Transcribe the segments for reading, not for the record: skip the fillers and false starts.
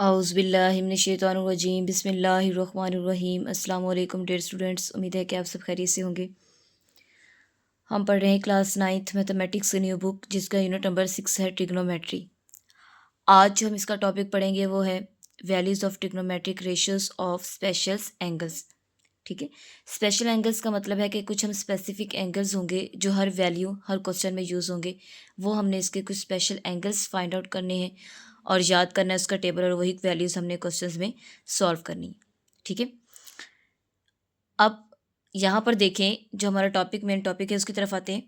औज़ुबिल्लाहिमिनश्शैतानिर्रजीम बिस्मिल्लाहिर्रहमानिर्रहीम अस्सलाम वालेकुम डियर स्टूडेंट्स। उम्मीद है कि आप सब खैरियत से होंगे। हम पढ़ रहे हैं क्लास नाइन्थ मैथमेटिक्स की न्यू बुक जिसका यूनिट नंबर 6 है ट्रिग्नोमेट्री। आज जो हम इसका टॉपिक पढ़ेंगे वो है values of trigonometric ratios of special angles. ठीक है, स्पेशल एंगल्स का मतलब है कि कुछ हम स्पेसिफिक एंगल्स होंगे जो हर वैल्यू हर क्वेश्चन में यूज़ होंगे। वो हमने इसके कुछ स्पेशल एंगल्स फाइंड आउट करने हैं और याद करना है उसका टेबल, और वही वैल्यूज़ हमने क्वेश्चंस में सॉल्व करनी है। ठीक है, अब यहाँ पर देखें, जो हमारा टॉपिक मेन टॉपिक है उसकी तरफ आते हैं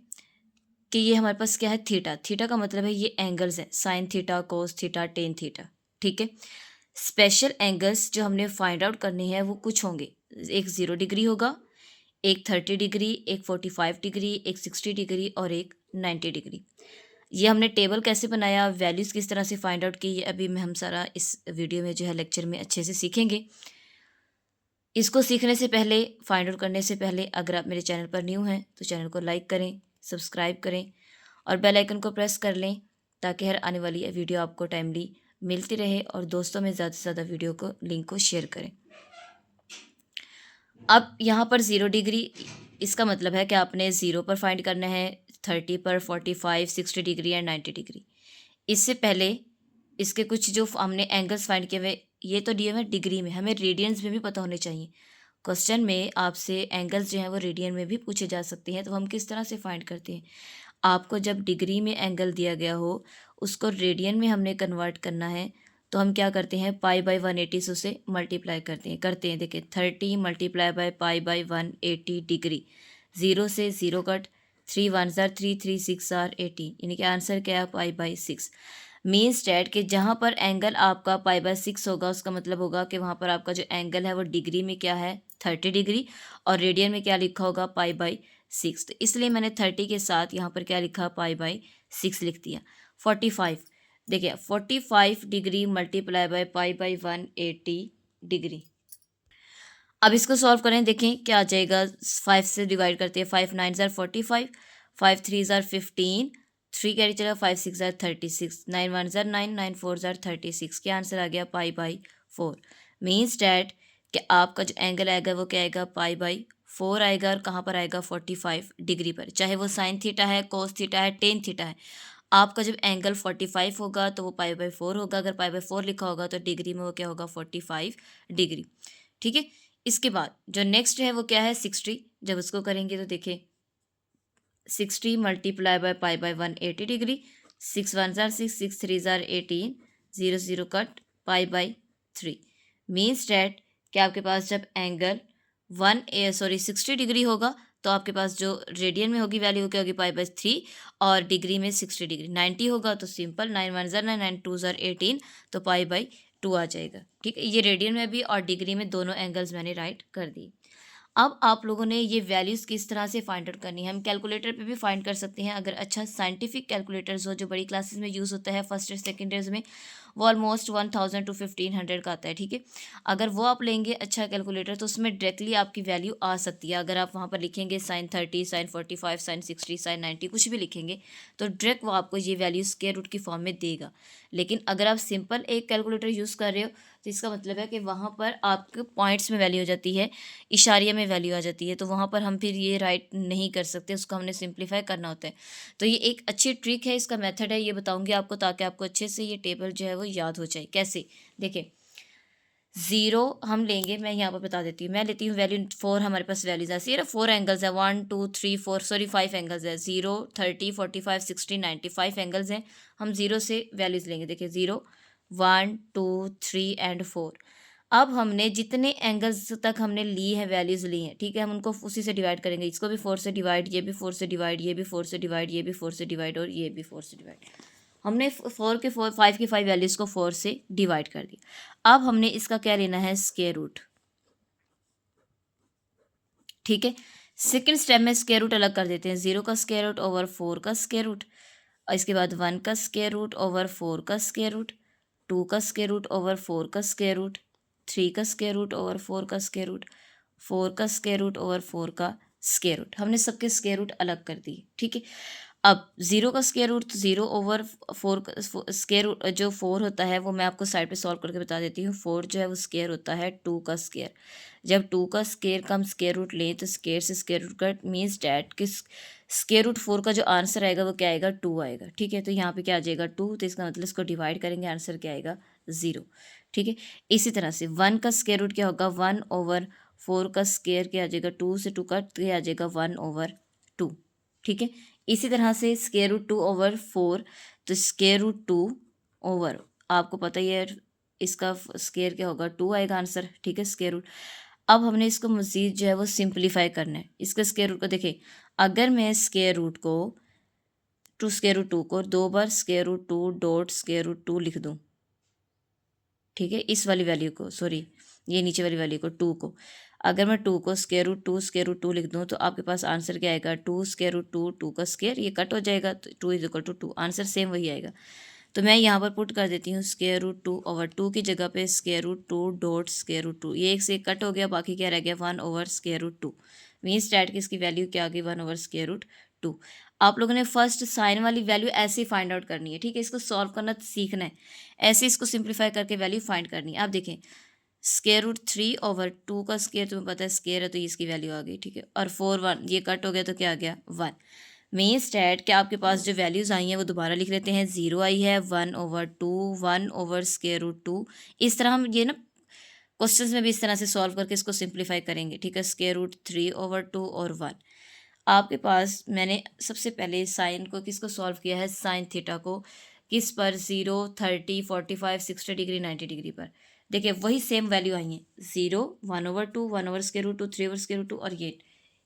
कि ये हमारे पास क्या है, थीटा। थीटा का मतलब है ये एंगल्स हैं, sine theta, cos theta, tan theta. ठीक है, स्पेशल एंगल्स जो हमने फाइंड आउट करने हैं वो कुछ होंगे। एक 0 डिग्री होगा, एक 30 डिग्री, एक 45 डिग्री, एक 60 डिग्री और एक 90 डिग्री। ये हमने टेबल कैसे बनाया, वैल्यूज़ किस तरह से फाइंड आउट की, ये अभी मैं हम सारा इस वीडियो में जो है लेक्चर में अच्छे से सीखेंगे। इसको सीखने से पहले, फाइंड आउट करने से पहले, अगर आप मेरे चैनल पर न्यू हैं तो चैनल को लाइक करें, सब्सक्राइब करें और बेल आइकन को प्रेस कर लें ताकि हर आने वाली वीडियो आपको टाइमली मिलती रहे, और दोस्तों में ज़्यादा से ज़्यादा वीडियो को लिंक को शेयर करें। अब यहाँ पर 0 डिग्री, इसका मतलब है कि आपने 0 पर फाइंड करना है, 30 पर, 45, 60 डिग्री एंड 90 डिग्री। इससे पहले इसके कुछ जो हमने एंगल्स फाइंड किए हुए, ये तो दिए हुए डिग्री में, हमें रेडियंस में भी पता होने चाहिए। क्वेश्चन में आपसे एंगल्स जो हैं वो रेडियन में भी पूछे जा सकते हैं, तो हम किस तरह से फाइंड करते हैं। आपको जब डिग्री में एंगल दिया गया हो उसको रेडियन में हमने कन्वर्ट करना है, तो हम क्या करते हैं, पाई/180 से उसे मल्टीप्लाई करते हैं। देखिए 30 मल्टीप्लाई बाय पाई/180 डिग्री, 0 से 0 कट, 3 1 ज़ार 3, 3 6 ज़ार 18, यानी कि आंसर क्या है, पाई/6। मीन्स डैट कि जहाँ पर एंगल आपका पाई/6 होगा उसका मतलब होगा कि वहाँ पर आपका जो एंगल है वो डिग्री में क्या है, 30 डिग्री, और रेडियन में क्या लिखा होगा, पाई/6। तो इसलिए मैंने 30 के साथ यहाँ पर क्या लिखा, पाई/6 लिख दिया। 45, देखिए 45 डिग्री मल्टीप्लाई बाय पाई/180 डिग्री। अब इसको सॉल्व करें, देखें क्या आ जाएगा। 5 से डिवाइड करते हैं, 5 9 ज़ार 45, 5 3 ज़ार 15, 3 कैरी चला, 5 6 ज़ार 36, 9 1 ज़ार 9, 9 4 ज़ार 36। क्या आंसर आ गया, पाई/4। मीन्स डैट कि आपका जो एंगल आएगा वो क्या आएगा, पाई/4 आएगा, और कहाँ पर आएगा, 45 डिग्री पर। चाहे वो साइन थीटा है, कोस थीटा है, टेन थीटा है, आपका जब एंगल 45 होगा तो वो पाई/4 होगा। अगर पाई/4 लिखा होगा तो डिग्री में वो क्या होगा, 45 डिग्री। ठीक है, इसके बाद जो नेक्स्ट है वो क्या है, 60। जब उसको करेंगे तो देखिए 60 मल्टीप्लाई बाय पाई/180 डिग्री, 6 1 ज़ार 6, 6 3 ज़ार 18, 0 0 कट, पाई/3। मीन्स डैट कि आपके पास जब एंगल 60 डिग्री होगा तो आपके पास जो रेडियन में होगी वैल्यू वो क्या होगी, पाई/3, और डिग्री में 60 डिग्री। 90 होगा तो सिंपल 9 1 ज़ार 9, 9 2 ज़ार 18, तो पाई/2 आ जाएगा। ठीक है, ये रेडियन में भी और डिग्री में दोनों एंगल्स मैंने राइट कर दिए। अब आप लोगों ने ये वैल्यूज़ किस तरह से फाइंड आउट करनी है, हम कैलकुलेटर पे भी फाइंड कर सकते हैं। अगर अच्छा साइंटिफिक कैलकुलेटर्स हो जो बड़ी क्लासेस में यूज़ होता है, फर्स्ट और सेकेंड ईयर्स में, वो ऑलमोस्ट 1000 to 1500 का आता है। ठीक है, अगर वो आप लेंगे अच्छा कैलकुलेटर तो उसमें डायरेक्टली आपकी वैल्यू आ सकती है। अगर आप वहाँ पर लिखेंगे साइन 30, साइन 45, साइन 60, साइन 90, कुछ भी लिखेंगे तो डायरेक्ट वो आपको ये वैल्यू स्क्वायर रूट की फॉर्म में देगा। लेकिन अगर आप सिंपल एक कैलकुलेटर यूज़ कर रहे हो तो इसका मतलब है कि वहाँ पर आपके पॉइंट्स में वैल्यू हो जाती है, इशारिया में वैल्यू आ जाती है, तो वहाँ पर हम फिर ये राइट नहीं कर सकते, उसको हमने सिंप्लीफाई करना होता है। तो ये एक अच्छी ट्रिक है, इसका मेथड है, ये बताऊंगी आपको ताकि आपको अच्छे से ये टेबल जो है वो याद हो जाए। कैसे, देखिए 0 हम लेंगे, मैं यहाँ पर बता देती हूँ, मैं लेती हूँ वैल्यू 4, हमारे पास वैल्यूज ऐसी है ना, 4 एंगल्स है, 1 2 3 4, सॉरी 5 एंगल्स है, 0 30 45 60 90, 5 एंगल्स हैं। हम 0 से वैल्यूज लेंगे, देखिए 0 1 2 3 एंड 4। अब हमने जितने एंगल्स तक हमने ली है, वैल्यूज ली हैं, ठीक है, हम उनको उसी से डिवाइड करेंगे। इसको भी 4 से डिवाइड, ये भी 4 से डिवाइड, ये भी 4 से डिवाइड, ये भी 4 से डिवाइड, और ये भी 4 से डिवाइड। हमने 5 की 5 वैल्यूज़ को 4 से डिवाइड कर दिया। अब हमने इसका क्या लेना है, स्क्वायर रूट। ठीक है, सेकेंड स्टेप में स्क्वायर रूट अलग कर देते हैं, 0 का स्क्वायर रूट ओवर 4 का स्क्वायर रूट, और इसके बाद 1 का स्क्वायर रूट ओवर 4 का स्क्वायर रूट, 2 का स्क्वायर रूट ओवर 4 का स्क्वायर रूट, 3 का स्क्वायर रूट ओवर 4 का स्क्वायर रूट, 4 का स्क्वायर रूट ओवर 4 का स्क्वायर रूट। हमने सबके स्क्वायर रूट अलग कर दिए। ठीक है, अब ज़ीरो का स्क्वायर रूट तो ज़ीरो ओवर फोर का स्क्वायर रूट जो फोर होता है वो मैं आपको साइड पे सॉल्व करके बता देती हूँ। फोर जो है वो स्क्वायर होता है टू का स्क्वायर। जब टू का स्क्वायर का हम स्क्वायर रूट लें तो स्क्वायर से square root cut means that कि स्क्वायर रूट फोर का जो आंसर आएगा वो क्या आएगा, टू आएगा। ठीक है, तो यहाँ पे क्या आ जाएगा, टू, तो इसका मतलब इसको डिवाइड करेंगे, आंसर क्या आएगा, ज़ीरो। ठीक है, इसी तरह से वन का स्क्वायर रूट क्या होगा, वन ओवर फोर का स्क्वायर क्या आ जाएगा, टू से टू कट क्या आ जाएगा, वन ओवर टू। ठीक है, इसी तरह से square root two over four, तो स्क्वायर रूट टू ओवर, आपको पता ही है इसका स्क्वायर क्या होगा, टू आएगा आंसर। ठीक है, स्क्वायर रूट। अब हमने इसको मज़ीद जो है वो सिंप्लीफाई करना है। इसका स्क्वायर रूट को देखिए, अगर मैं स्क्वायर रूट को टू स्क्वायर रूट टू को दो बार square root two dot square root two लिख दूँ, ठीक है, इस वाली वैल्यू को, सॉरी ये नीचे वाली वैल्यू को, टू को, अगर मैं टू को स्क्वायर रूट टू लिख दूँ तो आपके पास आंसर क्या आएगा, two square root two, two का स्क्वायर, ये कट हो जाएगा तो two is equal to two, answer same वही आएगा। तो मैं यहाँ पर पुट कर देती हूँ square root two over two की जगह पे square root two dot square root two, ये एक से एक कट हो गया, बाकी क्या रह गया, one over square root two. Means that की इसकी वैल्यू क्या आ गई, one over square root two. आप लोगों ने फर्स्ट साइन वाली वैल्यू ऐसे ही फाइंड आउट करनी है। ठीक है, इसको सॉल्व करना सीखना है, ऐसे इसको सिंप्लीफाई करके वैल्यू फाइंड करनी है। आप देखें, square root three over two का स्क्वायर तुम्हें पता है स्क्वायर है, तो इसकी वैल्यू आ गई। ठीक है, और फोर वन ये कट हो गया तो क्या आ गया, वन। मीन्स डैट क्या आपके पास जो वैल्यूज़ आई हैं वो दोबारा लिख लेते हैं। ज़ीरो आई है, one over two, one over square root two. इस तरह हम ये ना क्वेश्चंस में भी इस तरह से सॉल्व करके इसको सिंप्लीफाई करेंगे। ठीक है, square root three over two और वन। आपके पास मैंने सबसे पहले साइन को किसको सॉल्व किया है, साइन थीटा को, किस पर, 0, 30, 45, 60 डिग्री, 90 डिग्री पर। देखिए वही सेम वैल्यू आई है, 0, one over two, one over square root two, three over square root two, और ये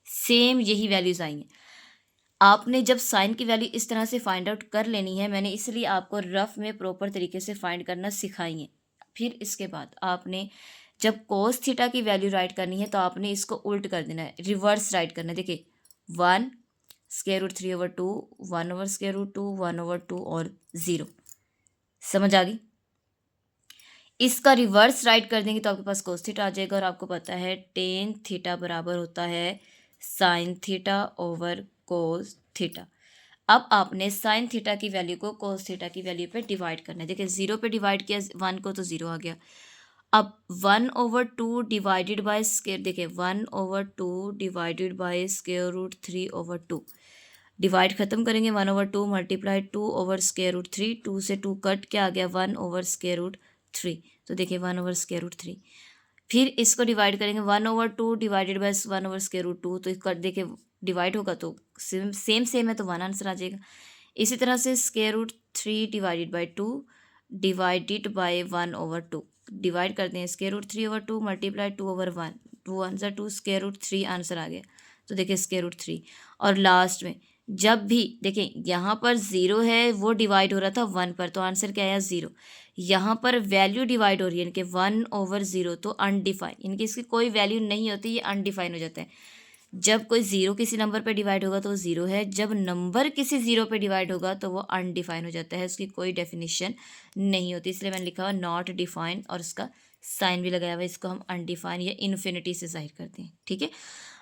सेम यही वैल्यूज़ आई हैं। आपने जब साइन की वैल्यू इस तरह से फाइंड आउट कर लेनी है, मैंने इसलिए आपको रफ में प्रॉपर तरीके से फाइंड करना सिखाई है। फिर इसके बाद आपने जब कोस थीटा की वैल्यू राइट करनी है तो आपने इसको उल्ट कर देना है, रिवर्स राइट करना है। देखिए one square root three over two, one over square root two, one over two और ज़ीरो। समझ आ गई? इसका रिवर्स राइट कर देंगे तो आपके पास कोस थीटा आ जाएगा, और आपको पता है टेन थीटा बराबर होता है sine theta over cos theta. अब आपने साइन थीटा की वैल्यू को कोस थीटा की वैल्यू पे डिवाइड करना है। देखिए ज़ीरो पे डिवाइड किया वन को तो ज़ीरो आ गया। अब one over two divided by square, देखिए one over two divided by square root three over two, divide खत्म करेंगे, one over two multiply two over square root three, two से टू कट क्या आ गया, one over square root three, तो देखिए one over square root three. फिर इसको डिवाइड करेंगे, one over two divided by one over square root two, तो इसको देखिए डिवाइड होगा तो सेम सेम सेम है तो वन आंसर आ जाएगा। इसी तरह से square root three divided by two divided by one over two, divide करते हैं, square root three over two multiply two over one, two answer two, square root three answer आ गया, तो देखिए स्क्वायर रूट थ्री। और last में जब भी देखिए यहाँ पर ज़ीरो है वो डिवाइड हो रहा था वन पर, तो आंसर क्या आया, ज़ीरो। यहाँ पर वैल्यू डिवाइड हो रही है इनके, वन ओवर ज़ीरो, तो अनडिफाइन, इनकी इसकी कोई वैल्यू नहीं होती, ये अनडिफाइन हो जाता है। जब कोई ज़ीरो किसी नंबर पे डिवाइड होगा तो वो ज़ीरो है, जब नंबर किसी ज़ीरो पे डिवाइड होगा तो वो अनडिफाइन हो जाता है, उसकी कोई डेफिनेशन नहीं होती। इसलिए मैंने लिखा हुआ नॉट डिफाइन, और उसका साइन भी लगाया हुआ है, इसको हम अनडिफाइन या इन्फिनिटी से जाहिर करते हैं। ठीक है,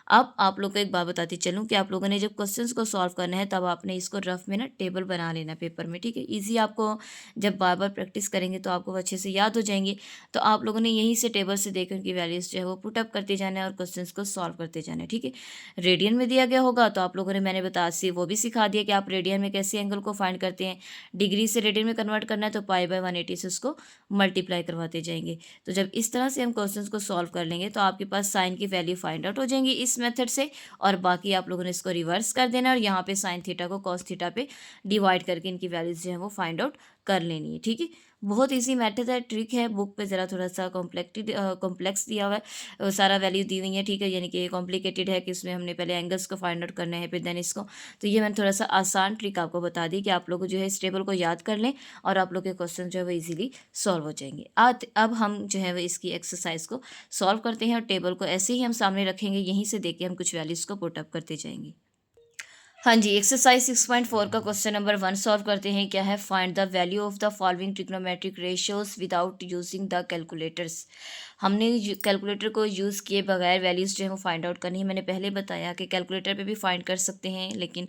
अब आप लोग को एक बात बताती चलूँ कि आप लोगों ने जब क्वेश्चंस को सॉल्व करना है तब आपने इसको रफ में ना टेबल बना लेना पेपर में। ठीक है, इजी, आपको जब बार बार प्रैक्टिस करेंगे तो आपको अच्छे से याद हो जाएंगे। तो आप लोगों ने यहीं से टेबल से देकर उनकी वैल्यूज़ जो है वो पुट अप करते जाना है और क्वेश्चंस को सॉल्व करते जाना है। ठीक है, रेडियन में दिया गया होगा तो आप लोगों ने, मैंने बता सी वो भी सिखा दिया कि आप रेडियन में कैसे एंगल को फाइंड करते हैं। डिग्री से रेडियन में कन्वर्ट करना है तो पाई बाय 180 से उसको मल्टीप्लाई करवाते जाएंगे। तो जब इस तरह से हम क्वेश्चंस को सॉल्व कर लेंगे तो आपके पास साइन की वैल्यू फाइंड आउट हो जाएंगी इस मेथड से, और बाकी आप लोगों ने इसको रिवर्स कर देना और यहाँ पे साइन थीटा को कॉस थीटा पे डिवाइड करके इनकी वैल्यूज जो है वो फाइंड आउट कर लेनी है। ठीक है, बहुत इजी मेथड है, ट्रिक है, बुक पे ज़रा थोड़ा सा कॉम्प्लेक्स दिया हुआ है, सारा वैल्यू दी हुई है। ठीक है, यानी कि कॉम्प्लिकेटेड है कि उसमें हमने पहले एंगल्स को फाइंड आउट करना है फिर देन इसको, तो ये मैंने थोड़ा सा आसान ट्रिक आपको बता दी कि आप लोग जो है इस टेबल को याद कर लें और आप लोग के क्वेश्चन जो है वो इजीली सॉल्व हो जाएंगे। अब हम जो है वो इसकी एक्सरसाइज को सॉल्व करते हैं और टेबल को ऐसे ही हम सामने रखेंगे, यहीं से देख के हम कुछ वैल्यूज़ को पुट अप करते जाएंगे। हाँ जी, एक्सरसाइज 6.4 का क्वेश्चन नंबर 1 सॉल्व करते हैं। क्या है, find the value of the following trigonometric ratios without using the calculators. हमने कैलकुलेटर को यूज़ किए बगैर वैल्यूज़ जो है वो फाइंड आउट करनी है। मैंने पहले बताया कि कैलकुलेटर पे भी फाइंड कर सकते हैं, लेकिन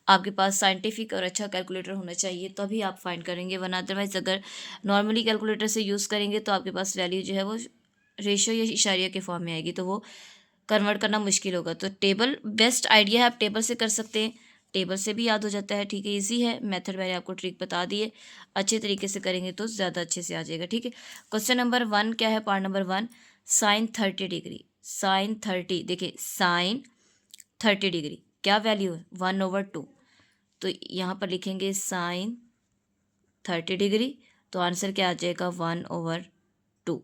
आपके पास साइंटिफिक और अच्छा कैलकुलेटर होना चाहिए तभी आप फाइंड करेंगे, वरना अदरवाइज अगर नॉर्मली कैलकुलेटर से यूज़ करेंगे तो आपके पास वैल्यू जो है वो रेशियो या इशारिया के फॉर्म में आएगी, तो वो कन्वर्ट करना मुश्किल होगा। तो टेबल बेस्ट आइडिया है, आप टेबल से कर सकते हैं, टेबल से भी याद हो जाता है। ठीक है, इजी है मेथड, मैंने आपको ट्रिक बता दी है, अच्छे तरीके से करेंगे तो ज़्यादा अच्छे से आ जाएगा। ठीक है, क्वेश्चन नंबर 1 क्या है, part number 1, sine 30 degree. Sine 30, देखिए साइन 30 डिग्री क्या वैल्यू है, 1/2। तो यहाँ पर लिखेंगे साइन 30 डिग्री, तो आंसर क्या आ जाएगा, 1/2।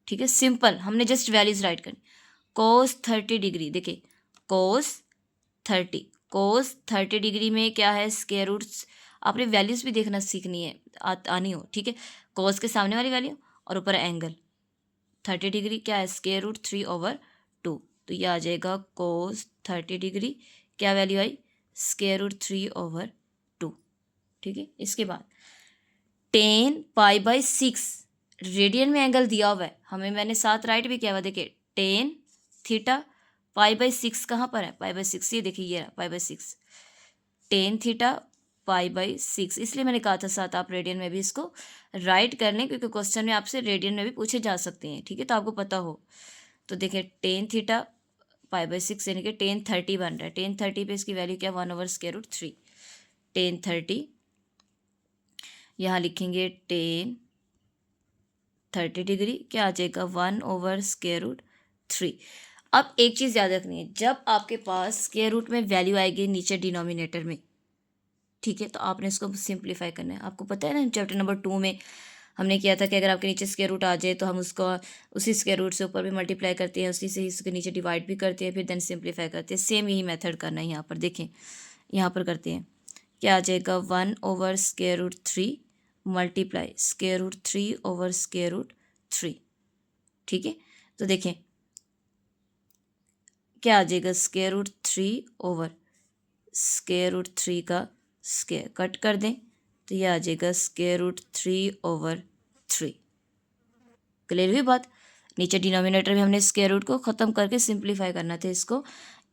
ठीक है, सिंपल, हमने जस्ट वैल्यूज राइट करनी। कोस 30 डिग्री, देखिए कोस 30, कोस 30 डिग्री में क्या है, स्क्वायर रूट्स, आपने वैल्यूज भी देखना सीखनी है, आनी हो। ठीक है, कोस के सामने वाली वैल्यू और ऊपर एंगल 30 डिग्री क्या है, स्क्वायर रूट 3/2। तो ये आ जाएगा कोस 30 डिग्री, क्या वैल्यू आई, स्क्वायर रूट 3/2। ठीक है, इसके बाद 10π/6 रेडियन में एंगल दिया हुआ है हमें, मैंने साथ राइट भी किया हुआ, देखिए 10 θ, π/6 कहाँ पर है, π/6, ये देखिए ये रहा π/6, 10 θ π/6, इसलिए मैंने कहा था साथ आप रेडियन में भी इसको राइट कर लें, क्योंकि क्वेश्चन में आपसे रेडियन में भी पूछे जा सकते हैं। ठीक है, तो आपको पता हो। तो देखिए 10 θ π/6 यानी कि 1030 बन रहा है, 1030 पे इसकी वैल्यू क्या, 1/√3, 1030, यहाँ लिखेंगे 1030 डिग्री, क्या आ जाएगा, 1/√3। अब एक चीज़ याद रखनी है, जब आपके पास स्क्वायर रूट में वैल्यू आएगी नीचे डिनोमिनेटर में, ठीक है, तो आपने इसको सिंप्लीफाई करना है। आपको पता है ना, चैप्टर नंबर 2 में हमने किया था कि अगर आपके नीचे स्क्वायर रूट आ जाए तो हम उसको उसी स्क्वायर रूट से ऊपर भी मल्टीप्लाई करते हैं, उसी से इसके नीचे डिवाइड भी करते हैं, फिर देन सिंप्लीफाई करते हैं। सेम यही मेथड करना है यहाँ पर, देखें यहाँ पर करते हैं, क्या आ जाएगा, 1/√3 मल्टीप्लाई √3/√3। ठीक है, तो देखें क्या आ जाएगा, √3/√3 का स्क्वायर कट कर दें तो ये आ जाएगा √3/3। क्लियर हुई बात। नीचे डिनोमिनेटर में हमने स्क्वायर रूट को ख़त्म करके सिंप्लीफाई करना था इसको,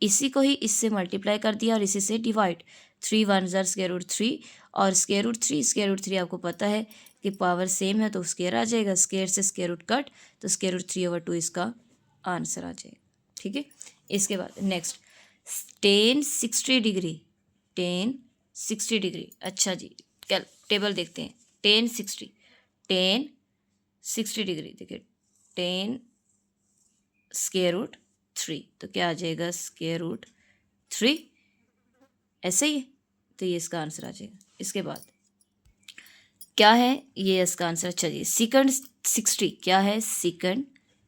इसी को ही इससे मल्टीप्लाई कर दिया और इसी से डिवाइड, 3 1 √3 और स्क्वायर रूट 3 आपको पता है कि पावर सेम है तो स्क्वायर आ जाएगा, स्क्वायर से स्क्वायर रूट कट, तो स्क्वायर रूट 3/2 इसका आंसर आ जाएगा। ठीक है, इसके बाद नेक्स्ट 1060 डिग्री, 1060 डिग्री, अच्छा जी, कल टेबल देखते हैं, 1060 डिग्री, देखिए 10 स्क्वायर रूट 3, तो क्या आ जाएगा, स्क्वायर रूट 3, ऐसे ही है, तो ये इसका आंसर आ जाएगा। इसके बाद क्या है, ये इसका आंसर। अच्छा जी, सेकंड 60 क्या है, सेकंड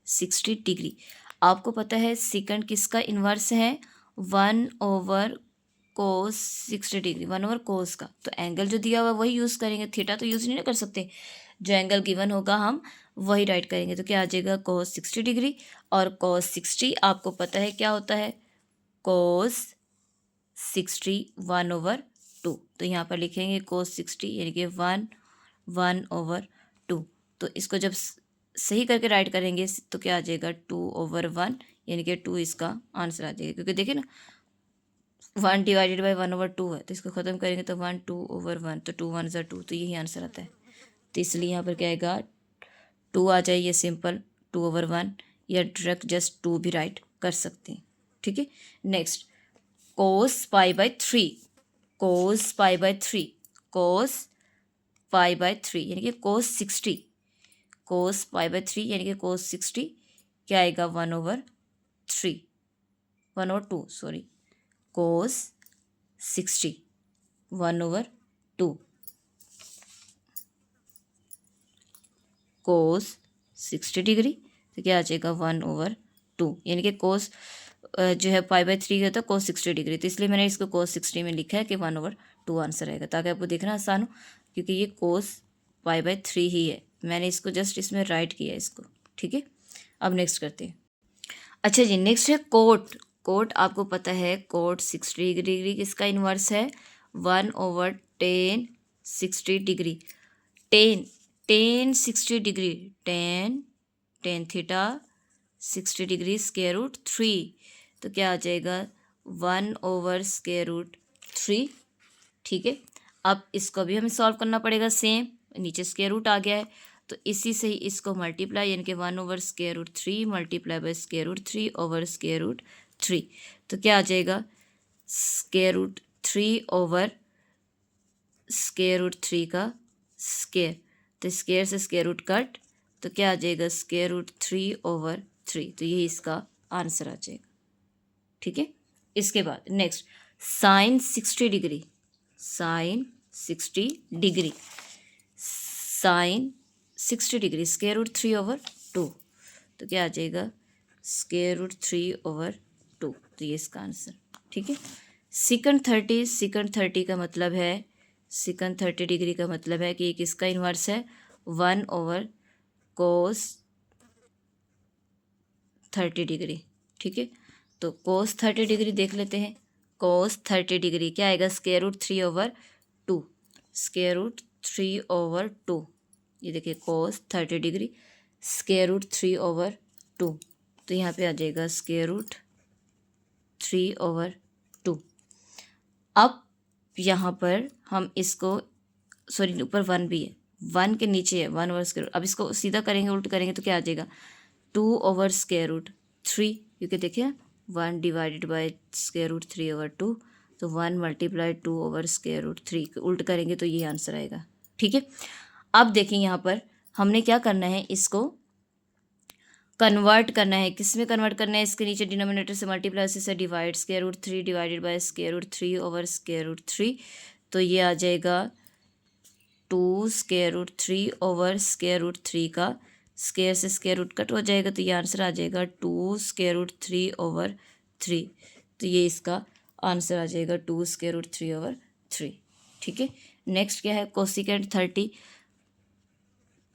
60 डिग्री, आपको पता है सेकंड किसका इन्वर्स है, 1/cos 60 डिग्री, 1/cos का, तो एंगल जो दिया हुआ वही यूज़ करेंगे, थीटा तो यूज़ नहीं ना कर सकते, जो एंगल गिवन होगा हम वही राइट करेंगे। तो क्या आ जाएगा, cos 60 डिग्री, और cos 60 आपको पता है क्या होता है, cos 60 1/2, तो यहाँ पर लिखेंगे cos 60 यानी कि 1/2। तो इसको जब सही करके राइट करेंगे तो क्या आ जाएगा, 2/1 यानी कि 2 इसका आंसर आ जाएगा, क्योंकि देखिए ना 1 डिवाइडेड बाई 1/2 है, तो इसको ख़त्म करेंगे तो 1 2/1, तो 2 1 ज़ा 2, तो यही आंसर आता है। तो इसलिए यहाँ पर क्या आएगा, 2 आ जाए, ये सिंपल 2/1, या डायरेक्ट जस्ट 2 भी राइट कर सकते हैं। ठीक है, नेक्स्ट cos π/3, cos π/3, cos π/3 यानी कि cos 60, cos π/3 यानी कि cos 60 क्या आएगा, 1/3, 1/2 सॉरी, cos 60 1/2, cos 60 डिग्री, तो क्या आ जाएगा, 1/2 यानी कि cos जो है π/3 का, तो cos 60 डिग्री, तो इसलिए मैंने इसको cos 60 में लिखा है कि 1/2 आंसर आएगा, ताकि आपको देखना आसान हो, क्योंकि ये cos π/3 ही है, मैंने इसको जस्ट इसमें राइट किया है इसको। ठीक है, अब नेक्स्ट करते हैं। अच्छा जी, नेक्स्ट है कोट। कोट आपको पता है, कोट 60 डिग्री किसका इन्वर्स है, 1/10 60 degree, 10 60 degree, 10 theta 60 degree, square root 3, तो क्या आ जाएगा, 1/√3 3, ठीक है। अब इसको भी हमें सॉल्व करना पड़ेगा सेम, नीचे स्क्वायर रूट आ गया है तो इसी से ही इसको मल्टीप्लाई, यानी कि 1/√3 मल्टीप्लाई बाय √3/√3। तो क्या आ जाएगा, √3/√3 का स्क्वायर, तो स्क्वायर से स्क्वायर रूट कट, तो क्या आ जाएगा √3/3। तो यही इसका आंसर आ जाएगा, ठीक है। इसके बाद next sine 60 degree, sine 60 degree, sine 60 degree √3/2। तो क्या आ जाएगा √3/2। तो ये इसका आंसर, ठीक है। सेकंड 30 का मतलब है, सेकंड 30 डिग्री का मतलब है कि किसका इन्वर्स है, 1/cos 30 डिग्री, ठीक है। तो cos 30 डिग्री देख लेते हैं, cos 30 डिग्री क्या आएगा, √3/2, √3/2। ये देखिए cos 30 डिग्री √3/2, तो यहाँ पे आ जाएगा √3/2। अब यहाँ पर हम इसको, सॉरी ऊपर 1 भी है, 1 के नीचे है 1/√, अब इसको सीधा करेंगे, उल्ट करेंगे तो क्या आ जाएगा 2/√3, क्योंकि देखिए 1 डिवाइडेड बाय √3/2, तो 1 मल्टीप्लाई 2/√3, उल्ट करेंगे तो ये आंसर आएगा, ठीक है। अब देखिए यहाँ पर हमने क्या करना है, इसको कन्वर्ट करना है, किस में कन्वर्ट करना है, इसके नीचे डिनोमिनेटर से मल्टीप्लाई से डिवाइड, √3 डिवाइडेड बाय √3/√3, तो ये आ जाएगा 2 √3/√3 का स्क्वायर से स्क्वायर रूट कट हो जाएगा, तो ये आंसर आ जाएगा 2 √3/3। तो ये इसका आंसर आ जाएगा 2 √3/3, ठीक है। नेक्स्ट क्या है, कोसिकेंट 30,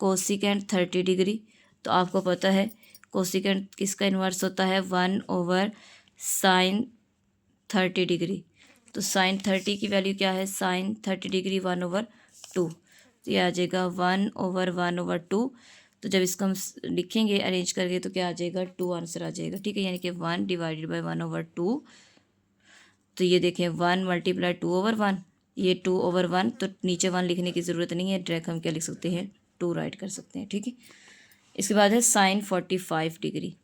कोसिकेंट 30 डिग्री, तो आपको पता है कोसिकेंट किसका इन्वर्स होता है, 1/sin 30 डिग्री। तो sin 30 की वैल्यू क्या है, sin 30 डिग्री 1/2, तो ये आ जाएगा 1/1/2। तो जब इसको हम लिखेंगे अरेंज करके तो क्या आ जाएगा 2 आंसर आ जाएगा, ठीक है, यानी कि 1 डिवाइडेड बाय 1/2। तो ये देखें 1 मल्टीप्लाई 2/1, ये 2/1, तो नीचे 1 लिखने की ज़रूरत नहीं है, डायरेक्ट हम क्या लिख सकते हैं 2 राइट कर सकते हैं, ठीक है। इसके बाद है sin 45 degree,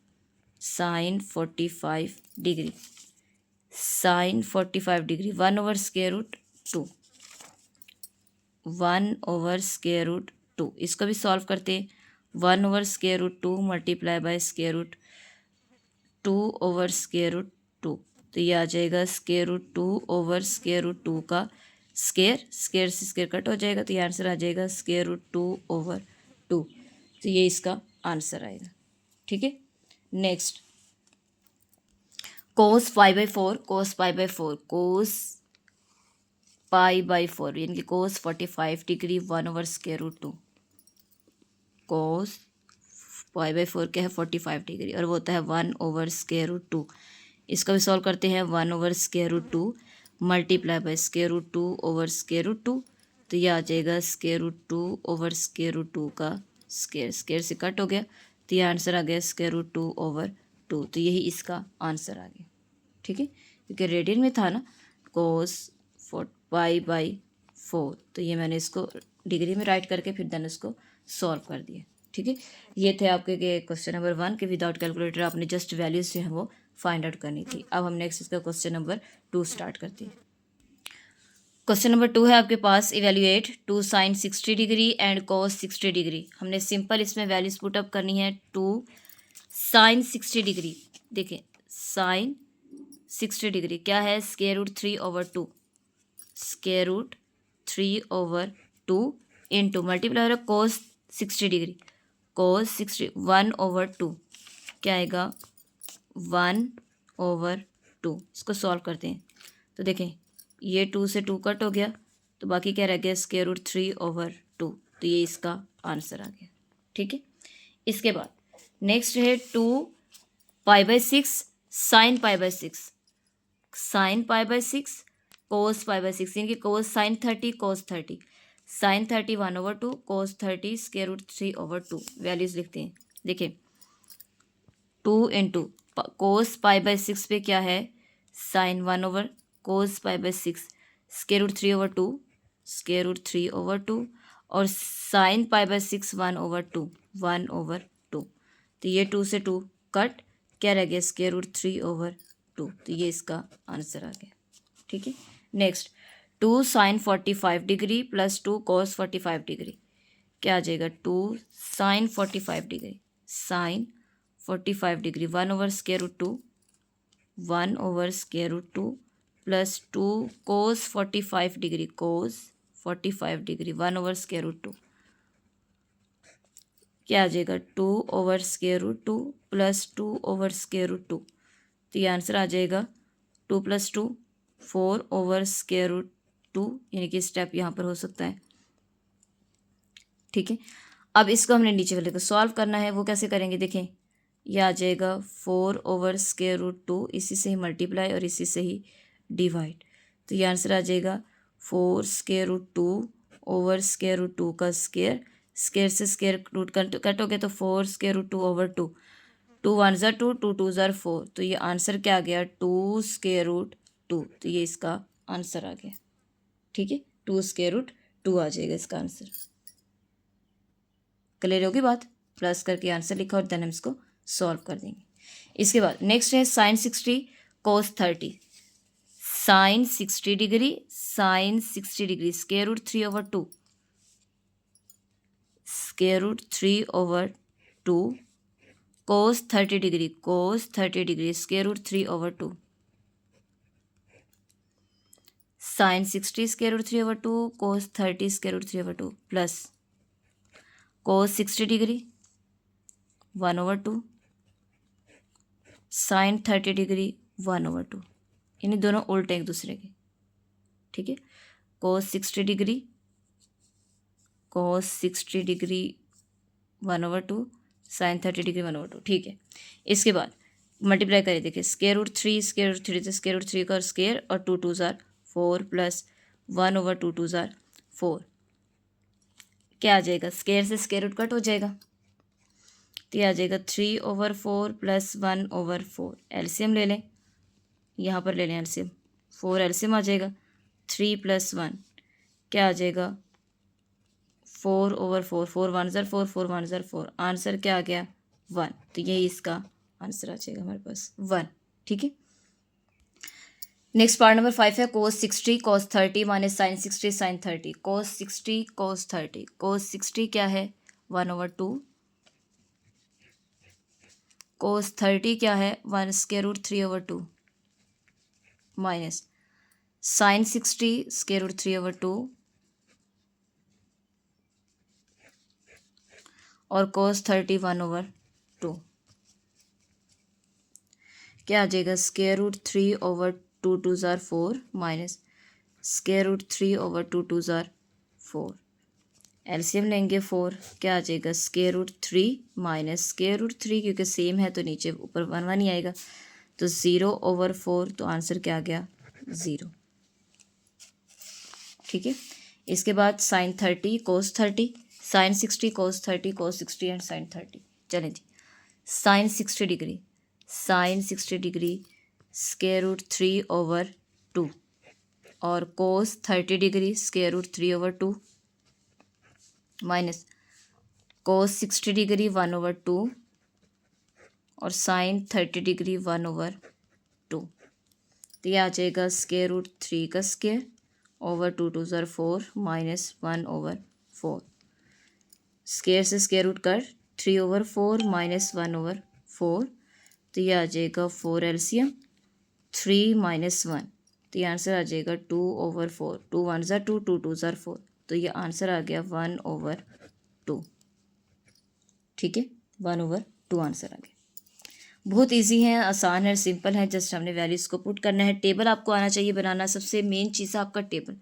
sin 45 degree, sin 45 degree 1/√2, 1/√2। इसको भी सॉल्व करते हैं, 1/√2 मल्टीप्लाई बाय √2/√2, तो ये आ जाएगा √2/√2 का स्क्वायर, स्क्वायर से स्क्वायर कट हो जाएगा, तो ये आंसर आ जाएगा √2/2। तो ये इसका आंसर आएगा, ठीक है। नेक्स्ट cos π/4, cos π/4, cos π/4 यानी कि cos 45 डिग्री 1/√2, cos π/4 क्या है 45 डिग्री, और वो होता है 1/√2। इसका भी सॉल्व करते हैं, 1/√2 मल्टीप्लाई बाय √2/√2, तो ये आ जाएगा √2/√2 का स्क्वायर, स्क्वायर से कट हो गया, तो ये आंसर आ गया √2/2। तो यही इसका आंसर आ गया, ठीक है, क्योंकि रेडियन में था ना cos π/4, तो ये मैंने इसको डिग्री में राइट करके फिर देन उसको सॉल्व कर दिया, ठीक है। ये थे आपके क्वेश्चन नंबर 1 के विदाउट कैलकुलेटर आपने जस्ट वैल्यूज जो है वो फाइंड आउट करनी थी। अब हम नेक्स्ट इसका क्वेश्चन नंबर 2 स्टार्ट करते हैं। क्वेश्चन नंबर 2 है आपके पास, evaluate 2 sin 60 degree and cos 60 degree. हमने सिंपल इसमें वैल्यूज पुट अप करनी है। 2 sin 60 डिग्री, देखें sin 60 डिग्री क्या है, √3/2, √3/2 इंटू मल्टीप्लाई हो cos 60 डिग्री, cos 60 1/2, क्या आएगा 1/2। इसको सॉल्व करते हैं तो देखें ये 2 से 2 कट हो गया, तो बाकी क्या रह गया √3/2। तो ये इसका आंसर आ गया, ठीक है। इसके बाद नेक्स्ट है 2 π/6 sin π/6, sin π/6 cos π/6, यानी कि cos sin 30 cos 30, sin 30 1/2, cos 30 √3/2। Values लिखते हैं, देखें 2 इंटू cos π/6 पे क्या है sin 1/cos π/6, square root 3/2, square root 3/2 और साइन π/6 1/2, 1/2। तो ये 2 से 2 कट, क्या रह गया स्क्वायर रूट 3/2। तो ये इसका आंसर आ गया। ठीक है। Next 2 sine 45 degree plus 2 cos 45 degree, क्या आ जाएगा 2 sine 45 degree, sine 45 degree 1/√2, 1/√2 plus 2 cos 45 degree, cos 45 degree 1/√2, क्या आ जाएगा 2/√2 प्लस 2/√2। तो ये आंसर आ जाएगा 2 + 2 4/√2, यानी कि स्टेप यहाँ पर हो सकता है। ठीक है। अब इसको हमने नीचे वाले को सॉल्व करना है, वो कैसे करेंगे देखें। यह आ जाएगा 4/√2, इसी से ही मल्टीप्लाई और इसी से ही डिवाइड। तो ये आंसर आ जाएगा 4/√2 का स्क्वायर, स्क्वायर से स्क्वायर रूट कटोगे तो 4/√2/2, 2 1 ज़ा 2, 2 2 ज़ा 4। तो ये आंसर क्या आ गया 2/√2। तो ये इसका आंसर आ गया। ठीक है, 2/√2 आ जाएगा इसका आंसर। क्लियर होगी बात। प्लस करके आंसर लिखा और देन हम इसको सॉल्व कर देंगे। इसके बाद नेक्स्ट है sine 60 cos 30, sine 60 degree, sine 60 degree square root 3/2, square root 3/2 cos 30 degree, cos 30 degree square root 3/2, sine 60 square root 3/2 cos 30 square root 3/2 plus cos 60 degree 1/2 sine 30 degree 1/2, यानी दोनों उल्टे एक दूसरे के। ठीक है, cos 60 degree, cos 60 degree 1/2 sine 30 degree 1/2। ठीक है, इसके बाद मल्टीप्लाई करें, देखिए स्क्वायर रूट 3 स्क्वायर रूट 3 तो स्क्वायर रूट 3 का स्क्वायर और 2 2 ज़ार 4 प्लस 1/2 2 ज़ार 4, क्या आ जाएगा स्क्वायर से स्क्वायर रूट कट हो जाएगा। तो ये आ जाएगा 3/4 प्लस 1/4। एलसीएम ले लें, यहाँ पर ले लें एलसीएम, 4 एलसीएम आ जाएगा। 3 + 1 क्या आ जाएगा 4/4, 4 1 ज़ार 4, 4 1 ज़ार 4, आंसर क्या आ गया 1। तो यही इसका आंसर आ जाएगा हमारे पास 1। ठीक है। नेक्स्ट पार्ट नंबर 5 है cos 60 cos 30 minus sign 60 sign 30, cos 60 cos 30, cos 60 क्या है 1/2, कोस 30 क्या है 1/√3/2 माइनस साइन 60 √3/2 और कोस 30 1/2, क्या आ जाएगा √3/2 2 ज़ार 4 माइनस √3/2 2 ज़ार 4। एलसीएम लेंगे 4, क्या आ जाएगा √3 माइनस √3, क्योंकि सेम है तो नीचे ऊपर 1 1 ही आएगा, तो 0/4। तो आंसर क्या आ गया 0। ठीक है। इसके बाद sine 30 cos 30, sine 60 cos 30, cos 60 and sine 30। चलें जी, साइन 60 डिग्री, साइन 60 डिग्री √3/2 और cos 30 degree √3/2 minus cos 60 degree 1/2 और साइन 30 डिग्री 1/2। तो ये आ जाएगा √3 का स्क्वायर ओवर 2 2 ज़ार 4 माइनस 1/4, स्क्वायर से स्क्वायर रूट कर 3/4 माइनस 1/4। तो ये आ जाएगा 4 एलसीएम 3 माइनस 1, तो ये आंसर आ जाएगा 2/4, 2 1 ज़ार 2, 2 2 ज़ार 4। तो ये आंसर आ गया 1/2। ठीक है, 1/2 आंसर आ गया। बहुत इजी है, आसान है, सिंपल है, जस्ट हमने वैल्यूज़ को पुट करना है। टेबल आपको आना चाहिए बनाना, सबसे मेन चीज़ है आपका टेबल।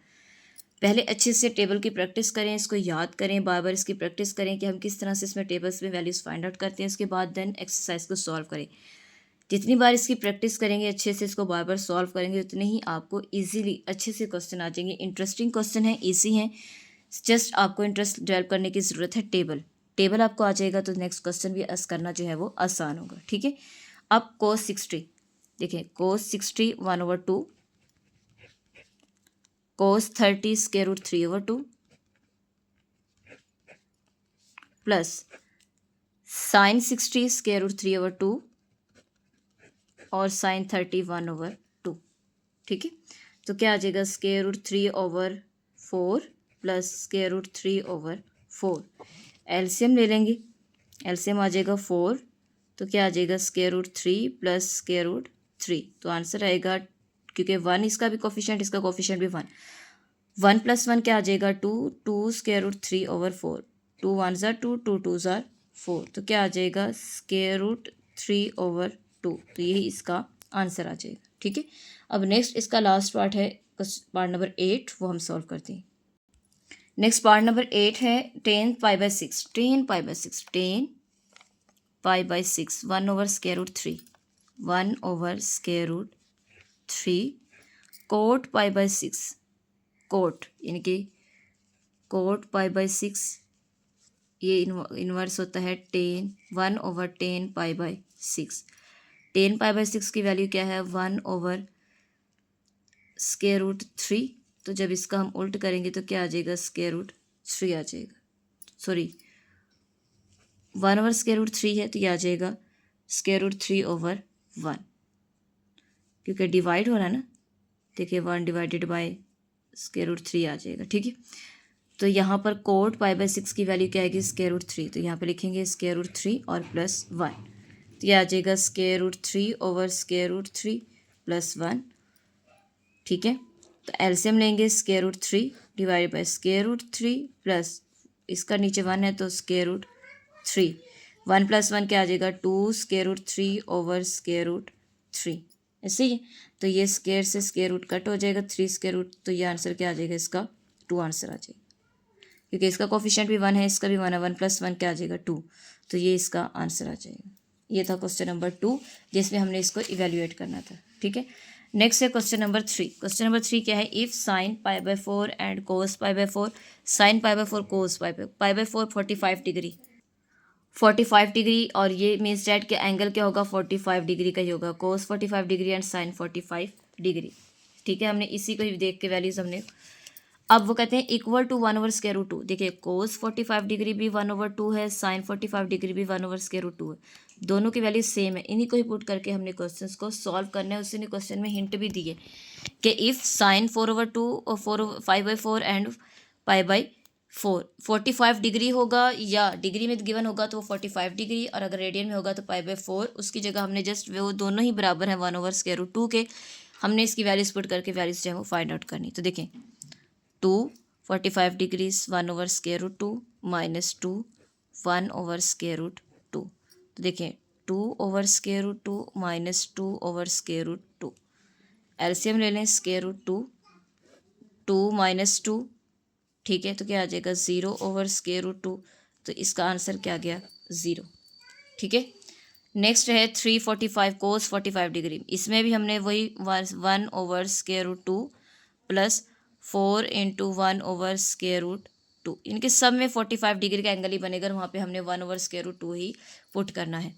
पहले अच्छे से टेबल की प्रैक्टिस करें, इसको याद करें, बार बार इसकी प्रैक्टिस करें कि हम किस तरह से इसमें टेबल्स में वैल्यूज़ फाइंड आउट करते हैं। उसके बाद देन एक्सरसाइज को सॉल्व करें। जितनी बार इसकी प्रैक्टिस करेंगे, अच्छे से इसको बार बार सॉल्व करेंगे, उतने ही आपको ईजीली अच्छे से क्वेश्चन आ जाएंगे। इंटरेस्टिंग क्वेश्चन है, ईजी हैं, जस्ट आपको इंटरेस्ट डेवलप करने की ज़रूरत है। टेबल आपको आ जाएगा तो नेक्स्ट क्वेश्चन भी करना जो है वो आसान होगा। ठीक है। अब कोस 60 देखिए, cos 60 1/2 cos 30 square root 3/2 plus sine 60 square root 3/2 और साइन 30 1/2। ठीक है, तो क्या आ जाएगा square root 3/4 plus square root 3/4। LCM ले लेंगे, एलसीएम आ जाएगा 4, तो क्या आ जाएगा square root 3 plus square root 3। तो आंसर आएगा, क्योंकि 1 इसका भी कोफिशिएंट, इसका कोफिशिएंट भी 1, 1 + 1 क्या आ जाएगा 2, 2 स्क्वायर रूट 3/4, 2 1 ज़ार 2, 2 2 ज़ार 4, तो क्या आ जाएगा स्क्वायर रूट 3/2। तो यही इसका आंसर आ जाएगा। ठीक है, अब नेक्स्ट इसका लास्ट पार्ट है, पार्ट नंबर 8, वो हम सॉल्व करते हैं। नेक्स्ट पार्ट नंबर 8 है 10π/6, 10π/6, 10π/6, 1/√3, 1/√3 कोट π/6, कोट यानी कि कोट π/6, ये इन्वर्स होता है 1/10π/6। 10π/6 की वैल्यू क्या है 1/√3। तो जब इसका हम उल्ट करेंगे तो क्या आ जाएगा √3 आ जाएगा, सॉरी 1/√3 है तो ये आ जाएगा √3/1, क्योंकि डिवाइड हो रहा है ना। देखिए 1 डिवाइडेड बाय √3 आ जाएगा। ठीक है, तो यहाँ पर कोट π/6 की वैल्यू क्या आएगी √3, तो यहाँ पे लिखेंगे √3 और प्लस 1, तो यह आ जाएगा √3/√3 प्लस 1। ठीक है, तो एलसीएम लेंगे √3 डिवाइड बाय √3 प्लस इसका नीचे 1 है तो √3, 1 + 1 क्या आ जाएगा 2 √3/√3, ऐसे ही। तो ये स्क्वायर से स्क्वायर रूट कट हो जाएगा, 3 स्क्वायर रूट, तो ये आंसर क्या आ जाएगा इसका 2 आंसर आ जाएगा, क्योंकि इसका कोफिशिएंट भी 1 है, इसका भी 1 है, 1 + 1 क्या आ जाएगा 2, तो ये इसका आंसर आ जाएगा। ये था क्वेश्चन नंबर 2 जिसमें हमने इसको इवेल्युएट करना था। ठीक है, नेक्स्ट है क्वेश्चन नंबर 3। क्वेश्चन नंबर 3 क्या है, if sine π/4 and cos π/4, sine π/4 cos π/4 45 degree, 45 degree, और ये मीन्स डैट के एंगल क्या होगा 45 डिग्री का ही होगा, कोस 45 डिग्री एंड साइन 45 डिग्री। ठीक है, हमने इसी को ही देख के वैल्यूज हमने, अब वो कहते हैं इक्वल टू 1/√2। देखिए कोस 45 डिग्री भी 1/2 है, साइन 45 डिग्री भी 1/√2 है, दोनों की वैल्यू सेम है। इन्हीं को ही पुट करके हमने क्वेश्चंस को सॉल्व करना है। उसी ने क्वेश्चन में हिंट भी दिए कि इफ़ साइन 4/2 और 5/4 एंड π/4 45 डिग्री होगा, या डिग्री में गिवन होगा तो वो 45 डिग्री, और अगर रेडियन में होगा तो π/4, उसकी जगह हमने जस्ट वो दोनों ही बराबर हैं 1/√2 के, हमने इसकी वैल्यूज पुट करके वैल्यूज जो है वो फाइंड आउट करनी। तो देखें 2 45 डिग्रीज 1/√2 -2 1/√2, तो देखें 2/√2 -2/√2, एलसीएम ले लें √2, 2 - 2, ठीक है, तो क्या आ जाएगा 0/√2, तो इसका आंसर क्या आ गया 0। ठीक है, नेक्स्ट है 345 कोस 45 डिग्री, इसमें भी हमने वही 1/√2 प्लस 4 × 1/√2, इनके सब में 45 डिग्री का एंगल ही बनेगा, वहाँ पे हमने 1/√2 ही पुट करना है।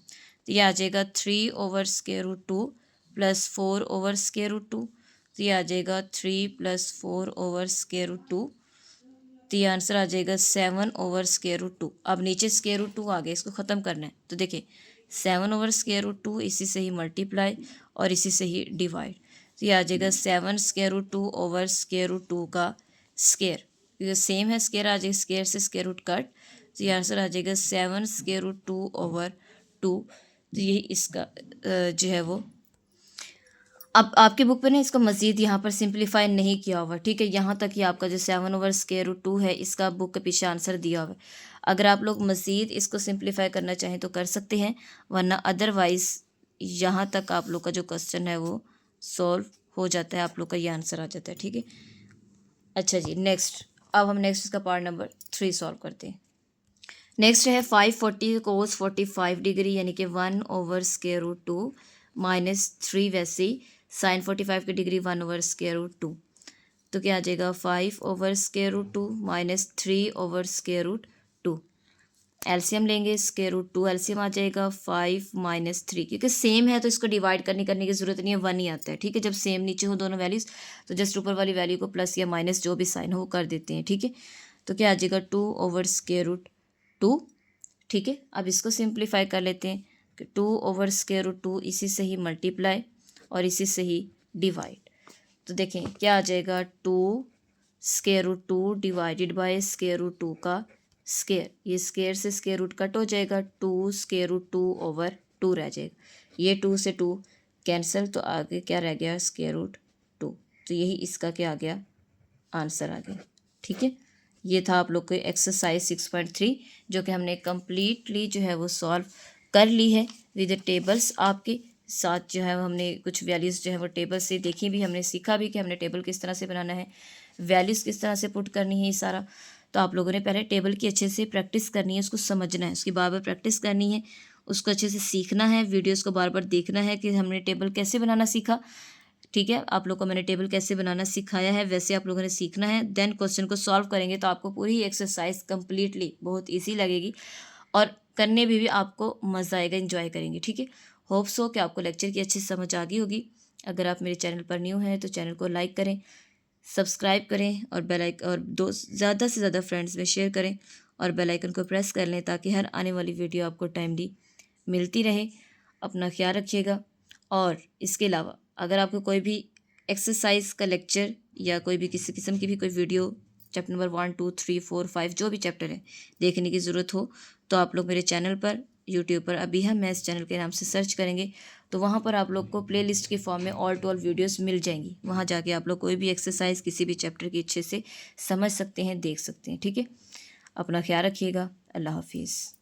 तो ये आ जाएगा 3/√2 प्लस 4/√2, तो ये आ जाएगा 3 + 4/√2, तो ये आंसर आ जाएगा 7/√2। अब नीचे √2 आ गया, इसको ख़त्म करना है। तो देखिए 7/√2, इसी से ही मल्टीप्लाई और इसी से ही डिवाइड, तो ये आ जाएगा 7/√2/√2 का स्क्वायर, क्योंकि सेम है स्क्वायर आ जाएगा, स्क्वायर से स्क्वायर रूट कट, तो ये आंसर आ जाएगा 7/√2/2। तो यही इसका जो है वो, अब आपके बुक पे ना इसको मज़ीद यहाँ पर सिंप्लीफाई नहीं किया हुआ। ठीक है, यहाँ तक ही आपका जो 7/√2 है इसका बुक के पीछे आंसर दिया हुआ है। अगर आप लोग मज़ीद इसको सिंप्लीफाई करना चाहें तो कर सकते हैं, वरना अदरवाइज़ यहाँ तक आप लोग का जो क्वेश्चन है वो सॉल्व हो जाता है, आप लोग का ये आंसर आ जाता है। ठीक है, अच्छा जी, नेक्स्ट अब हम नेक्स्ट इसका पार्ट नंबर 3 सॉल्व करते हैं। नेक्स्ट है 540 कोस 45 डिग्री, यानी कि 1/√2 -3 वैसे साइन 45 की डिग्री 1/√2, तो क्या आ जाएगा 5/√2 -3/√2। एलसीएम लेंगे, स्क्वायर रूट 2 एलसीएम आ जाएगा 5 माइनस 3, क्योंकि सेम है तो इसको डिवाइड करने की ज़रूरत नहीं है, 1 ही आता है। ठीक है, जब सेम नीचे हो दोनों वैल्यूज़ तो जस्ट ऊपर वाली वैल्यू को प्लस या माइनस जो भी साइन हो वो कर देते हैं। ठीक है, तो क्या आ जाएगा 2 ओवर स्क्वायर रूट 2। ठीक है, अब इसको सिंप्लीफाई कर लेते हैं कि 2 ओवर स्क्वायर रूट 2 इसी से ही मल्टीप्लाई और इसी से ही डिवाइड। तो देखें क्या आ जाएगा 2 square root 2 divided by square root 2 का स्क्वायर, ये स्क्वायर से स्क्वायर रूट कट हो जाएगा, 2 स्क्वायर रूट 2 ओवर 2 रह जाएगा, ये 2 से 2 कैंसिल, तो आगे क्या रह गया स्क्वायर रूट 2। तो यही इसका क्या आ गया आंसर आ गया। ठीक है, ये था आप लोग को एक्सरसाइज 6.3 जो कि हमने कम्प्लीटली जो है वो सॉल्व कर ली है विद टेबल्स आपके साथ। जो है हमने कुछ वैल्यूज़ जो है वो टेबल से देखी भी, हमने सीखा भी कि हमने टेबल किस तरह से बनाना है, वैल्यूज़ किस तरह से पुट करनी है, ये सारा। तो आप लोगों ने पहले टेबल की अच्छे से प्रैक्टिस करनी है, उसको समझना है, उसकी बार बार प्रैक्टिस करनी है, उसको अच्छे से सीखना है, वीडियोज़ को बार बार देखना है कि हमने टेबल कैसे बनाना सीखा। ठीक है, आप लोग को मैंने टेबल कैसे बनाना सिखाया है वैसे आप लोगों ने सीखना है। देन क्वेश्चन को सॉल्व करेंगे तो आपको पूरी एक्सरसाइज कम्प्लीटली बहुत ईजी लगेगी और करने में भी आपको मज़ा आएगा, इंजॉय करेंगे। ठीक है, होप सो कि आपको लेक्चर की अच्छी समझ आ गई होगी। अगर आप मेरे चैनल पर न्यू हैं तो चैनल को लाइक करें, सब्सक्राइब करें और बेल आइकन और ज़्यादा से ज़्यादा फ्रेंड्स में शेयर करें और बेल आइकन को प्रेस कर लें ताकि हर आने वाली वीडियो आपको टाइमली मिलती रहे। अपना ख्याल रखिएगा। और इसके अलावा अगर आपको कोई भी एक्सरसाइज का लेक्चर या कोई भी किसी किस्म की भी कोई वीडियो चैप्टर नंबर 1 2 3 4 5 जो भी चैप्टर है देखने की ज़रूरत हो तो आप लोग मेरे चैनल पर यूट्यूब पर अभी हम मैथ्स चैनल के नाम से सर्च करेंगे तो वहाँ पर आप लोग को प्लेलिस्ट के फॉर्म में ऑल टू ऑल वीडियोस मिल जाएंगी। वहाँ जाके आप लोग कोई भी एक्सरसाइज किसी भी चैप्टर की अच्छे से समझ सकते हैं, देख सकते हैं। ठीक है, अपना ख्याल रखिएगा। अल्लाह हाफिज़।